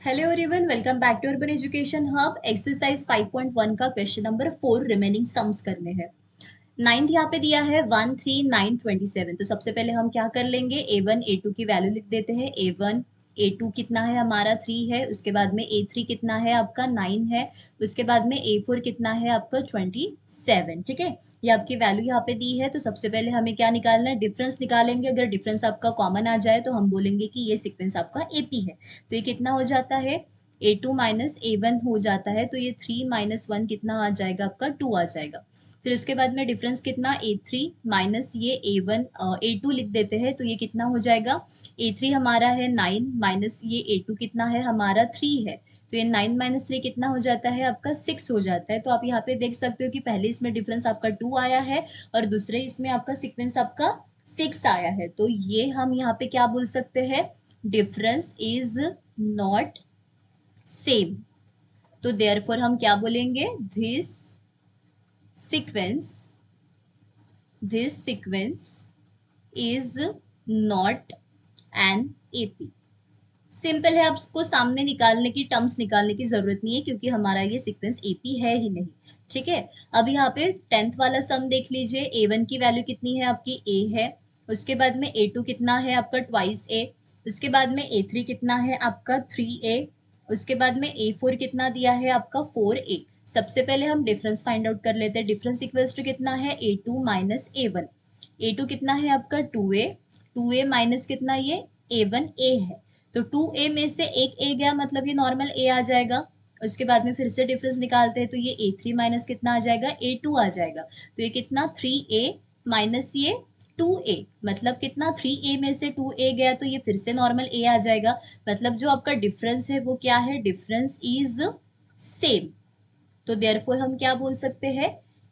Hello everyone, welcome back to urban education hub. Exercise 5.1 का question number 4 remaining sums करने हैं। Ninth यहाँ पे दिया है 13927। तो सबसे पहले हम क्या कर लेंगे, A1 A2 की वैल्यू लिख देते हैं। A1 A2 कितना है हमारा 3 है, उसके बाद में A3 कितना है आपका 9 है, उसके बाद में A4 कितना है आपका 27। ठीक है, ये आपकी वैल्यू यहाँ पे दी है। तो सबसे पहले हमें क्या निकालना है, डिफरेंस निकालेंगे। अगर डिफरेंस आपका कॉमन आ जाए तो हम बोलेंगे कि ये सीक्वेंस आपका AP है। तो ये कितना हो जाता है, A2 माइनस A1 हो जाता है। तो ये 3 माइनस 1 कितना आ जाएगा आपका 2 आ जाएगा। फिर उसके बाद में डिफरेंस कितना, A3 माइनस ये A1 A2 लिख देते हैं। तो ये कितना हो जाएगा, A3 हमारा है 9 माइनस ये A2 कितना है हमारा 3 है। तो ये 9 माइनस 3 कितना हो जाता है आपका 6 हो जाता है। तो आप यहाँ पे देख सकते हो कि पहले इसमें डिफरेंस आपका 2 आया है और दूसरे इसमें आपका सीक्वेंस आपका 6 आया है। तो ये हम यहाँ पे क्या बोल सकते हैं, डिफरेंस इज नॉट सेम। तो देयरफॉर हम क्या बोलेंगे, sequence this sequence is not an AP। Simple है, आपको सामने निकालने की, टर्म्स निकालने की जरूरत नहीं है क्योंकि हमारा ये सीक्वेंस AP है ही नहीं। ठीक है, अब यहाँ पे 10th वाला सम देख लीजिए। A1 की वैल्यू कितनी है आपकी, A है। उसके बाद में A2 कितना है आपका ट्वाइस A। उसके बाद में A3 कितना है आपका 3A। उसके बाद में A4 कितना दिया है आपका 4A। सबसे पहले हम डिफरेंस फाइंड आउट कर लेते हैं। डिफरेंस इक्वल्स टू कितना है, A2 माइनस A1। A2 कितना है आपका 2A, 2A माइनस कितना ये A1A है। तो 2A में से एक A गया, मतलब ये नॉर्मल A आ जाएगा। उसके बाद में फिर से डिफरेंस निकालते हैं तो ये A3 माइनस कितना आ जाएगा, A2 आ जाएगा। तो ये कितना 3A माइनस ये 2A, मतलब कितना 3A में से 2A गया तो ये फिर से नॉर्मल A आ जाएगा। मतलब जो आपका डिफरेंस है वो क्या है, डिफरेंस इज सेम। तो देयरफॉर हम क्या बोल सकते हैं,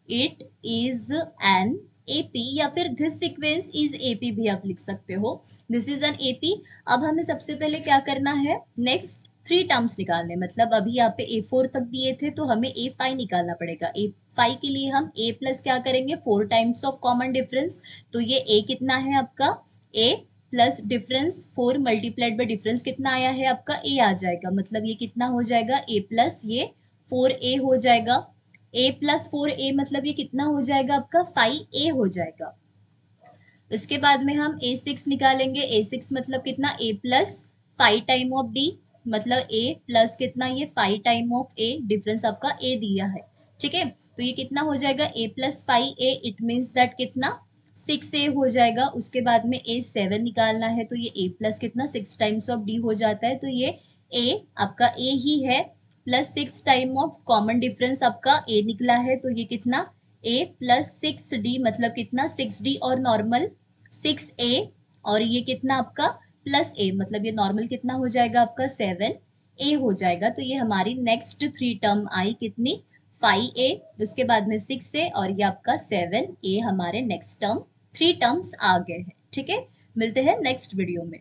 इट इज एन AP, या फिर दिस सीक्वेंस इज AP भी आप लिख सकते हो। This is an AP। अब हमें सबसे पहले क्या करना है, नेक्स्ट 3 टर्म्स निकालने। मतलब अभी यहाँ पे A4 तक दिए थे तो हमें A5 निकालना पड़ेगा। A5 के लिए हम A प्लस क्या करेंगे, 4 टाइम्स ऑफ कॉमन डिफरेंस। तो ये A कितना है आपका, A plus difference 4 multiplied by difference कितना आया है आपका A आ जाएगा। मतलब ये कितना हो जाएगा, A प्लस ये 4A हो जाएगा। A प्लस 4A मतलब ये कितना हो जाएगा आपका 5A हो जाएगा। इसके बाद में हम A6 निकालेंगे। A6 मतलब कितना, A plus 5 time of D, मतलब A प्लस कितना ये 5 टाइम ऑफ A, डिफरेंस आपका A दिया है। ठीक है, तो ये कितना हो जाएगा A plus 5A, it means that कितना 6A हो जाएगा। उसके बाद में A7 निकालना है तो ये A प्लस कितना 6 टाइम्स ऑफ D हो जाता है। तो ये A आपका A ही है, plus 6 time of common difference आपका A निकला है। तो ये कितना A प्लस 6D, मतलब कितना 6D और नॉर्मल 6A, और ये कितना आपका प्लस A, मतलब ये नॉर्मल कितना हो जाएगा आपका 7A हो जाएगा। तो ये हमारी नेक्स्ट 3 टर्म आई कितनी, 5A, उसके बाद में 6A और ये आपका 7A, हमारे नेक्स्ट टर्म 3 टर्म्स आ गए हैं। ठीक है, मिलते हैं नेक्स्ट वीडियो में।